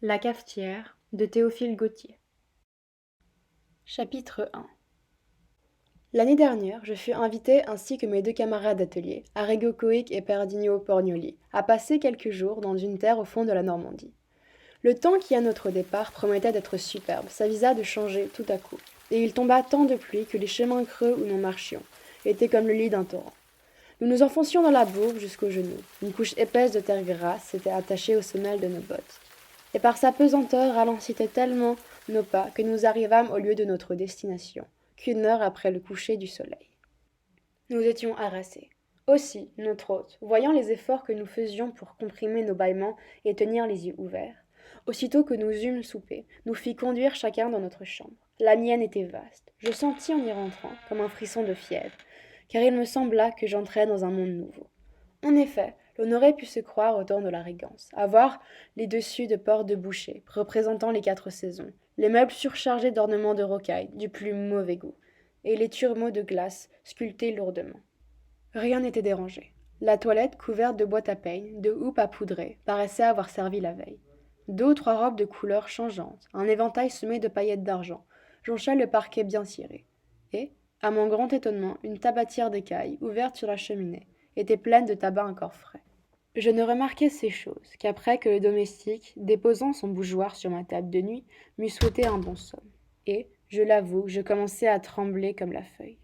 La cafetière de Théophile Gautier. Chapitre 1. L'année dernière, je fus invité ainsi que mes deux camarades d'atelier, Arrigo Coic et Perdinio Porgnoli, à passer quelques jours dans une terre au fond de la Normandie. Le temps qui à notre départ promettait d'être superbe s'avisa de changer tout à coup, et il tomba tant de pluie que les chemins creux où nous marchions étaient comme le lit d'un torrent. Nous nous enfoncions dans la bourbe jusqu'aux genoux. Une couche épaisse de terre grasse s'était attachée aux semelles de nos bottes. Et par sa pesanteur ralentit tellement nos pas que nous arrivâmes au lieu de notre destination, qu'une heure après le coucher du soleil. Nous étions harassés. Aussi, notre hôte, voyant les efforts que nous faisions pour comprimer nos bâillements et tenir les yeux ouverts, aussitôt que nous eûmes soupé, nous fit conduire chacun dans notre chambre. La mienne était vaste. Je sentis en y rentrant comme un frisson de fièvre, car il me sembla que j'entrais dans un monde nouveau. En effet, l'on aurait pu se croire au temps de la Régence, à voir les dessus de portes de boucher, représentant les 4 saisons, les meubles surchargés d'ornements de rocaille, du plus mauvais goût, et les turmeaux de glace sculptés lourdement. Rien n'était dérangé. La toilette, couverte de boîtes à peigne, de houppes à poudrer, paraissait avoir servi la veille. 2 ou 3 robes de couleurs changeantes, un éventail semé de paillettes d'argent, jonchaient le parquet bien ciré. Et, à mon grand étonnement, une tabatière d'écaille, ouverte sur la cheminée, était pleine de tabac encore frais. Je ne remarquai ces choses qu'après que le domestique, déposant son bougeoir sur ma table de nuit, m'eut souhaité un bon somme. Et, je l'avoue, je commençai à trembler comme la feuille.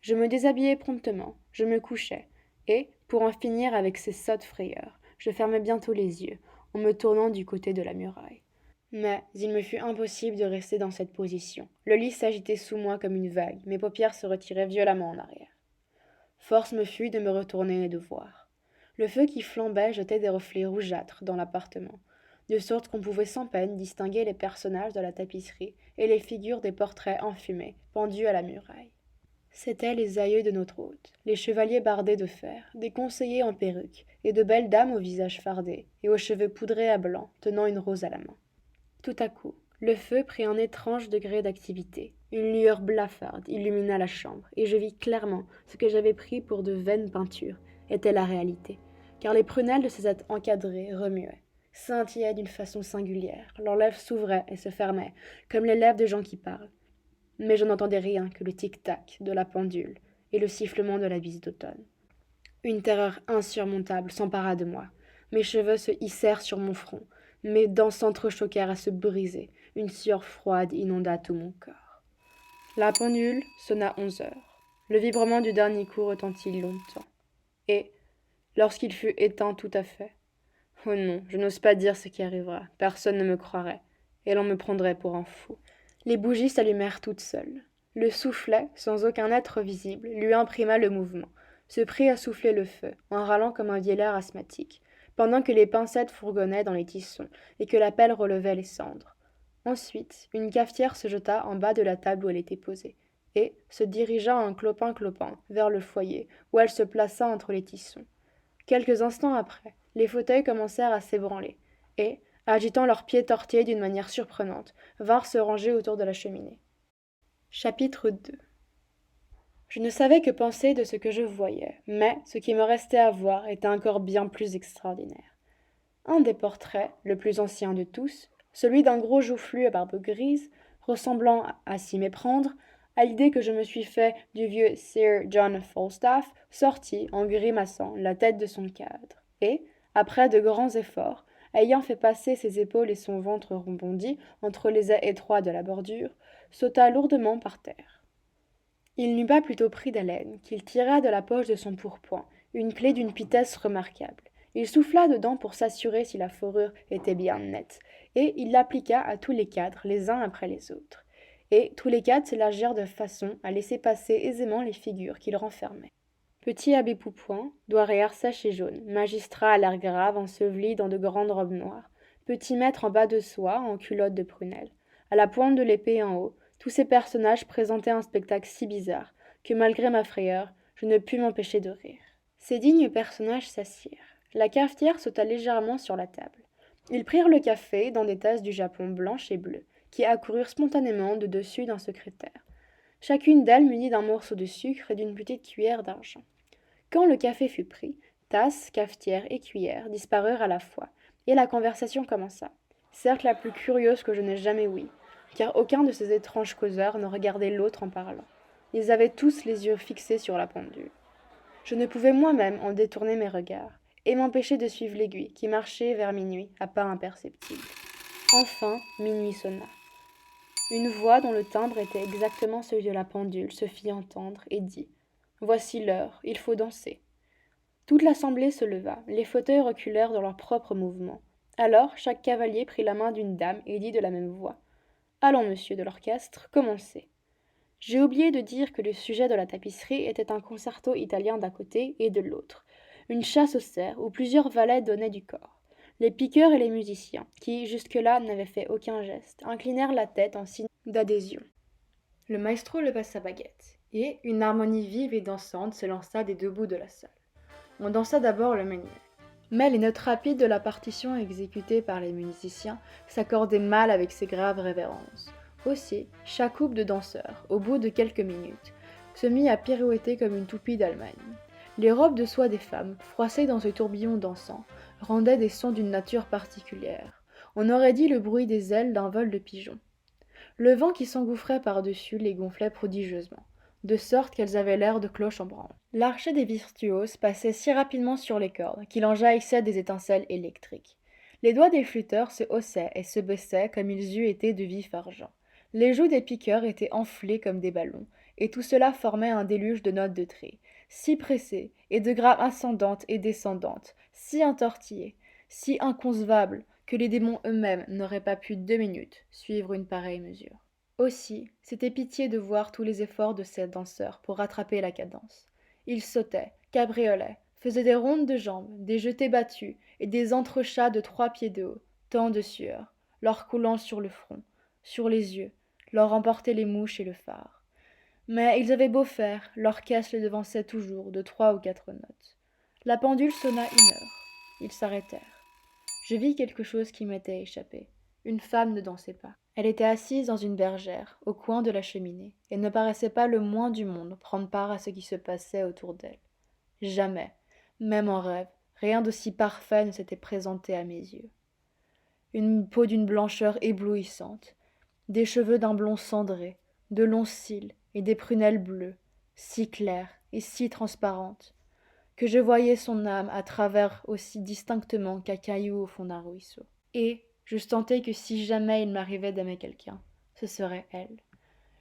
Je me déshabillai promptement, je me couchai, et, pour en finir avec ces sottes frayeurs, je fermai bientôt les yeux, en me tournant du côté de la muraille. Mais il me fut impossible de rester dans cette position. Le lit s'agitait sous moi comme une vague, mes paupières se retiraient violemment en arrière. Force me fut de me retourner et de voir. Le feu qui flambait jetait des reflets rougeâtres dans l'appartement, de sorte qu'on pouvait sans peine distinguer les personnages de la tapisserie et les figures des portraits enfumés, pendus à la muraille. C'étaient les aïeux de notre hôte, les chevaliers bardés de fer, des conseillers en perruque, et de belles dames au visage fardé, et aux cheveux poudrés à blanc, tenant une rose à la main. Tout à coup, le feu prit un étrange degré d'activité. Une lueur blafarde illumina la chambre, et je vis clairement ce que j'avais pris pour de vaines peintures était la réalité, car les prunelles de ces êtres encadrés remuaient, scintillaient d'une façon singulière, leurs lèvres s'ouvraient et se fermaient, comme les lèvres de gens qui parlent. Mais je n'entendais rien que le tic-tac de la pendule et le sifflement de la bise d'automne. Une terreur insurmontable s'empara de moi. Mes cheveux se hissèrent sur mon front, mes dents s'entrechoquèrent à se briser, une sueur froide inonda tout mon corps. La pendule sonna 11 heures. Le vibrement du dernier coup retentit longtemps. Et, lorsqu'il fut éteint tout à fait, oh non, je n'ose pas dire ce qui arrivera, personne ne me croirait, et l'on me prendrait pour un fou. Les bougies s'allumèrent toutes seules. Le soufflet, sans aucun être visible, lui imprima le mouvement, se prit à souffler le feu, en râlant comme un vieillard asthmatique, pendant que les pincettes fourgonnaient dans les tissons et que la pelle relevait les cendres. Ensuite, une cafetière se jeta en bas de la table où elle était posée, et se dirigea en clopin-clopin vers le foyer, où elle se plaça entre les tissons. Quelques instants après, les fauteuils commencèrent à s'ébranler, et, agitant leurs pieds tortillés d'une manière surprenante, vinrent se ranger autour de la cheminée. Chapitre 2. Je ne savais que penser de ce que je voyais, mais ce qui me restait à voir était encore bien plus extraordinaire. Un des portraits, le plus ancien de tous, celui d'un gros joufflu à barbe grise, ressemblant, à s'y méprendre, à l'idée que je me suis fait du vieux Sir John Falstaff, sortit, en grimaçant, la tête de son cadre, et, après de grands efforts, ayant fait passer ses épaules et son ventre rebondi entre les ais étroits de la bordure, sauta lourdement par terre. Il n'eut pas plutôt pris d'haleine qu'il tira de la poche de son pourpoint une clé d'une pitesse remarquable. Il souffla dedans pour s'assurer si la fourrure était bien nette, et il l'appliqua à tous les cadres, les uns après les autres. Et tous les cadres s'élargirent de façon à laisser passer aisément les figures qu'ils renfermaient. Petit abbé Poupouin, douairière sèche et jaune, magistrat à l'air grave, enseveli dans de grandes robes noires, petit maître en bas de soie, en culotte de prunelle, à la pointe de l'épée en haut, tous ces personnages présentaient un spectacle si bizarre que, malgré ma frayeur, je ne pus m'empêcher de rire. Ces dignes personnages s'assirent. La cafetière sauta légèrement sur la table. Ils prirent le café dans des tasses du Japon blanches et bleues, qui accoururent spontanément de dessus d'un secrétaire. Chacune d'elles munie d'un morceau de sucre et d'une petite cuillère d'argent. Quand le café fut pris, tasse, cafetière et cuillère disparurent à la fois, et la conversation commença. certes la plus curieuse que je n'ai jamais ouïe, car aucun de ces étranges causeurs ne regardait l'autre en parlant. Ils avaient tous les yeux fixés sur la pendule. Je ne pouvais moi-même en détourner mes regards, et m'empêcher de suivre l'aiguille qui marchait vers minuit à pas imperceptibles. Enfin, minuit sonna. Une voix dont le timbre était exactement celui de la pendule se fit entendre et dit « Voici l'heure, il faut danser ». Toute l'assemblée se leva, les fauteuils reculèrent dans leur propre mouvement. Alors chaque cavalier prit la main d'une dame et dit de la même voix « Allons, monsieur de l'orchestre, commencez ». J'ai oublié de dire que le sujet de la tapisserie était un concerto italien d'un côté et de l'autre, une chasse aux cerfs où plusieurs valets donnaient du corps. Les piqueurs et les musiciens, qui jusque-là n'avaient fait aucun geste, inclinèrent la tête en signe d'adhésion. Le maestro leva sa baguette, et une harmonie vive et dansante s'élança des deux bouts de la salle. On dansa d'abord le menuet. Mais les notes rapides de la partition exécutée par les musiciens s'accordaient mal avec ces graves révérences. Aussi, chaque couple de danseurs, au bout de quelques minutes, se mit à pirouetter comme une toupie d'Allemagne. Les robes de soie des femmes, froissées dans ce tourbillon dansant, rendaient des sons d'une nature particulière. On aurait dit le bruit des ailes d'un vol de pigeons. Le vent qui s'engouffrait par-dessus les gonflait prodigieusement, de sorte qu'elles avaient l'air de cloches en branle. L'archet des virtuoses passait si rapidement sur les cordes qu'il en jaillissait des étincelles électriques. Les doigts des flûteurs se haussaient et se baissaient comme ils eussent été de vif argent. Les joues des piqueurs étaient enflées comme des ballons, et tout cela formait un déluge de notes de tré, si pressées, et de graves ascendantes et descendantes, si entortillées, si inconcevables, que les démons eux-mêmes n'auraient pas pu 2 minutes suivre une pareille mesure. Aussi, c'était pitié de voir tous les efforts de ces danseurs pour rattraper la cadence. Ils sautaient, cabriolaient, faisaient des rondes de jambes, des jetés battus et des entrechats de 3 pieds de haut, tant de sueur, leur coulant sur le front, sur les yeux, leur emportaient les mouches et le phare. Mais ils avaient beau faire, l'orchestre les devançait toujours de 3 ou 4 notes. La pendule sonna 1 heure. Ils s'arrêtèrent. Je vis quelque chose qui m'était échappé. Une femme ne dansait pas. Elle était assise dans une bergère, au coin de la cheminée, et ne paraissait pas le moins du monde prendre part à ce qui se passait autour d'elle. Jamais, même en rêve, rien d'aussi parfait ne s'était présenté à mes yeux. Une peau d'une blancheur éblouissante, des cheveux d'un blond cendré, de longs cils et des prunelles bleues, si claires et si transparentes, que je voyais son âme à travers aussi distinctement qu'un caillou au fond d'un ruisseau. Et je sentais que si jamais il m'arrivait d'aimer quelqu'un, ce serait elle.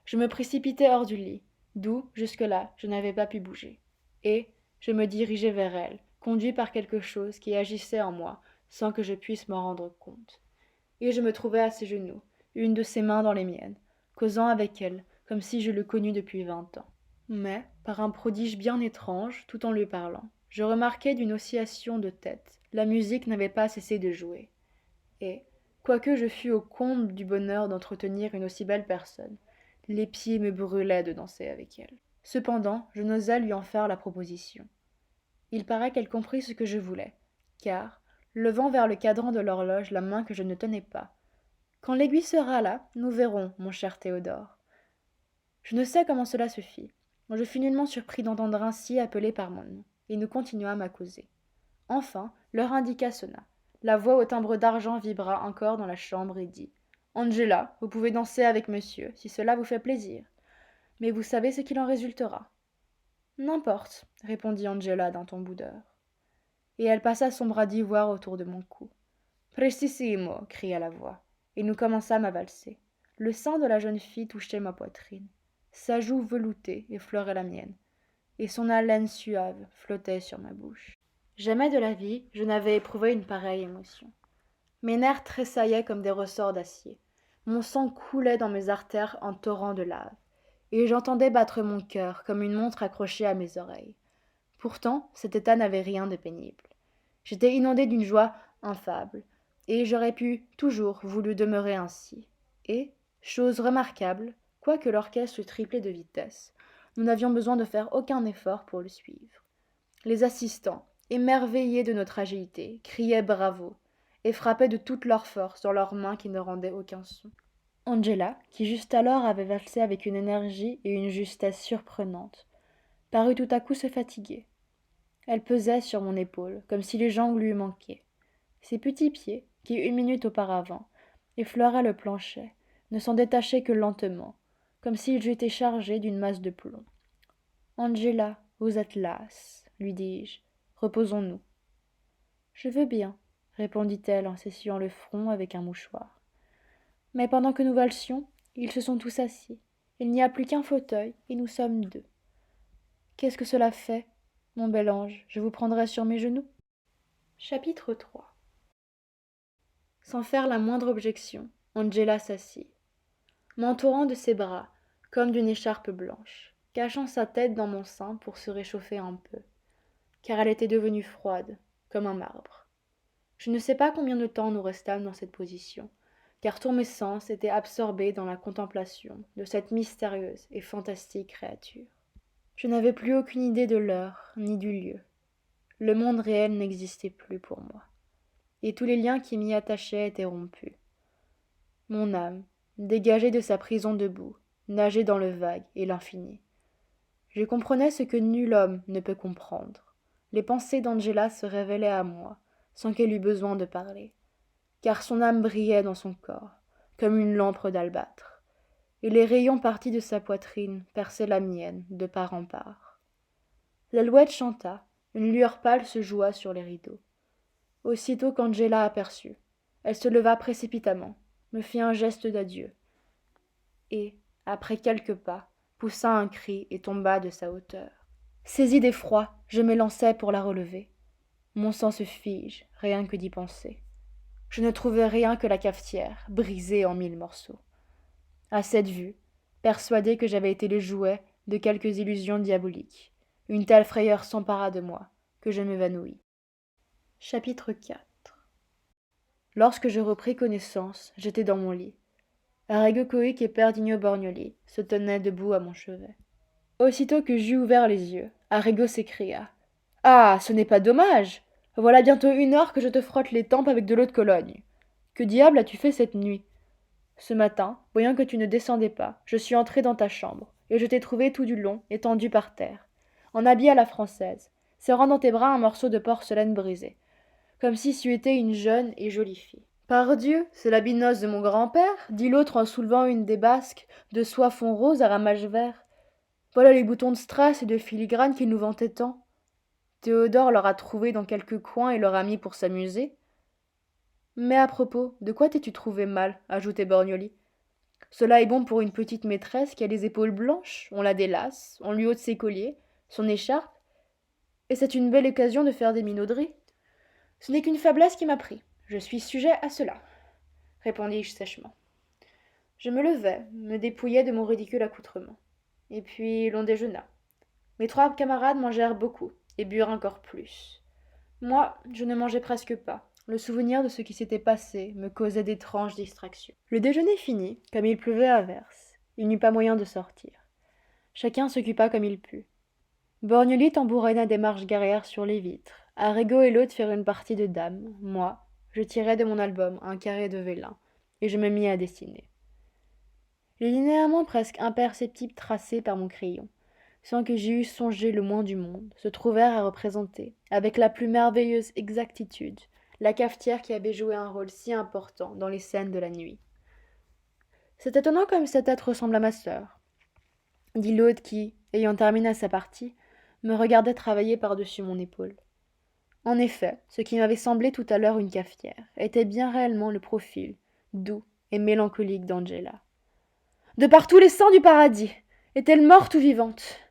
Je me précipitai hors du lit, d'où, jusque-là, je n'avais pas pu bouger. Et je me dirigeai vers elle, conduit par quelque chose qui agissait en moi, sans que je puisse m'en rendre compte. Et je me trouvai à ses genoux, une de ses mains dans les miennes, causant avec elle, comme si je l'eus connue depuis 20 ans. Mais, par un prodige bien étrange, tout en lui parlant, je remarquai d'une oscillation de tête, la musique n'avait pas cessé de jouer. Et, quoique je fus au comble du bonheur d'entretenir une aussi belle personne, les pieds me brûlaient de danser avec elle. Cependant, je n'osai lui en faire la proposition. Il paraît qu'elle comprit ce que je voulais, car, levant vers le cadran de l'horloge la main que je ne tenais pas, « Quand l'aiguille sera là, nous verrons, mon cher Théodore. » Je ne sais comment cela se fit. Je fus nullement surpris d'entendre ainsi appelé par mon nom, et nous continuâmes à causer. Enfin, l'heure indiqua sonna. La voix au timbre d'argent vibra encore dans la chambre et dit « Angela, vous pouvez danser avec monsieur, si cela vous fait plaisir. Mais vous savez ce qu'il en résultera. » « N'importe, répondit Angela d'un ton boudeur. Et elle passa son bras d'ivoire autour de mon cou. Prestissimo, cria la voix, et nous commençâmes à valser. Le sein de la jeune fille touchait ma poitrine. Sa joue veloutée effleurait la mienne, et son haleine suave flottait sur ma bouche. Jamais de la vie je n'avais éprouvé une pareille émotion. Mes nerfs tressaillaient comme des ressorts d'acier. Mon sang coulait dans mes artères en torrent de lave, et j'entendais battre mon cœur comme une montre accrochée à mes oreilles. Pourtant, cet état n'avait rien de pénible. J'étais inondée d'une joie infable, et j'aurais pu toujours voulu demeurer ainsi. Et, chose remarquable, quoique l'orchestre triplait de vitesse, nous n'avions besoin de faire aucun effort pour le suivre. Les assistants, émerveillés de notre agilité, criaient bravo, et frappaient de toute leur force dans leurs mains qui ne rendaient aucun son. Angela, qui juste alors avait valsé avec une énergie et une justesse surprenantes, parut tout à coup se fatiguer. Elle pesait sur mon épaule, comme si les jambes lui manquaient. Ses petits pieds, qui 1 minute auparavant effleurait le plancher, ne s'en détachait que lentement, comme s'il eût été chargé d'une masse de plomb. Angela, vous êtes lasse, lui dis-je. Reposons-nous. Je veux bien, répondit-elle en s'essuyant le front avec un mouchoir. Mais pendant que nous valsions, ils se sont tous assis. Il n'y a plus qu'un fauteuil, et nous sommes deux. Qu'est-ce que cela fait, mon bel ange? Je vous prendrai sur mes genoux. Chapitre 3. Sans faire la moindre objection, Angela s'assit, m'entourant de ses bras, comme d'une écharpe blanche, cachant sa tête dans mon sein pour se réchauffer un peu, car elle était devenue froide, comme un marbre. Je ne sais pas combien de temps nous restâmes dans cette position, car tous mes sens étaient absorbés dans la contemplation de cette mystérieuse et fantastique créature. Je n'avais plus aucune idée de l'heure, ni du lieu. Le monde réel n'existait plus pour moi, et tous les liens qui m'y attachaient étaient rompus. Mon âme, dégagée de sa prison debout, nageait dans le vague et l'infini. Je comprenais ce que nul homme ne peut comprendre. Les pensées d'Angela se révélaient à moi, sans qu'elle eût besoin de parler, car son âme brillait dans son corps, comme une lampe d'albâtre, et les rayons partis de sa poitrine perçaient la mienne de part en part. L'alouette chanta, une lueur pâle se joua sur les rideaux. Aussitôt qu'Angela aperçut, elle se leva précipitamment, me fit un geste d'adieu, et, après quelques pas, poussa un cri et tomba de sa hauteur. Saisi d'effroi, je m'élançai pour la relever. Mon sang se fige, rien que d'y penser. Je ne trouvais rien que la cafetière, brisée en 1000 morceaux. À cette vue, persuadé que j'avais été le jouet de quelques illusions diaboliques, une telle frayeur s'empara de moi que je m'évanouis. Chapitre 4. Lorsque je repris connaissance, j'étais dans mon lit. Arrigo Cohic et Perdigno Borgnoli se tenaient debout à mon chevet. Aussitôt que j'eus ouvert les yeux, Arrigo s'écria. « Ah, ce n'est pas dommage! Voilà bientôt 1 heure que je te frotte les tempes avec de l'eau de Cologne. Que diable as-tu fait cette nuit? Ce matin, voyant que tu ne descendais pas, je suis entré dans ta chambre, et je t'ai trouvé tout du long, étendu par terre, en habit à la française, serrant dans tes bras un morceau de porcelaine brisé, comme si tu étais une jeune et jolie fille. Pardieu, c'est l'habit de noces de mon grand-père, dit l'autre en soulevant une des basques de soie fond rose à ramage vert. Voilà les boutons de strass et de filigrane qu'il nous vantait tant. Théodore leur a trouvé dans quelque coin et leur a mis pour s'amuser. Mais à propos, de quoi t'es-tu trouvé mal? Ajoutait Borgnoli. Cela est bon pour une petite maîtresse qui a les épaules blanches, on la délace, on lui ôte ses colliers, son écharpe, et c'est une belle occasion de faire des minauderies. Ce n'est qu'une faiblesse qui m'a pris. Je suis sujet à cela, répondis-je sèchement. Je me levai, me dépouillai de mon ridicule accoutrement. Et puis l'on déjeuna. Mes 3 camarades mangèrent beaucoup, et burent encore plus. Moi, je ne mangeais presque pas. Le souvenir de ce qui s'était passé me causait d'étranges distractions. Le déjeuner fini, comme il pleuvait à verse, il n'eut pas moyen de sortir. Chacun s'occupa comme il put. Borgnoli tambourina des marches guerrières sur les vitres. Arrigo et l'autre firent une partie de dames. Moi, je tirai de mon album un carré de vélin, et je me mis à dessiner. Les linéaments presque imperceptibles tracés par mon crayon, sans que j'y eusse songé le moins du monde, se trouvèrent à représenter, avec la plus merveilleuse exactitude, la cafetière qui avait joué un rôle si important dans les scènes de la nuit. C'est étonnant comme cette être ressemble à ma sœur, dit l'autre qui, ayant terminé sa partie, me regardait travailler par-dessus mon épaule. En effet, ce qui m'avait semblé tout à l'heure une cafetière était bien réellement le profil, doux et mélancolique d'Angela. De par tous les saints du paradis! Est-elle morte ou vivante?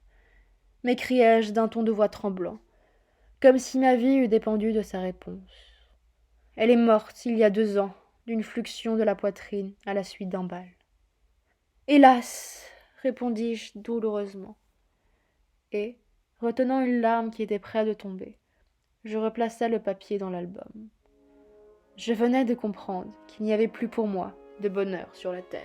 M'écriai-je d'un ton de voix tremblant, comme si ma vie eût dépendu de sa réponse. Elle est morte il y a 2 ans, d'une fluxion de la poitrine à la suite d'un bal. Hélas, répondis-je douloureusement. Et, retenant une larme qui était près de tomber, je replaçai le papier dans l'album. Je venais de comprendre qu'il n'y avait plus pour moi de bonheur sur la terre.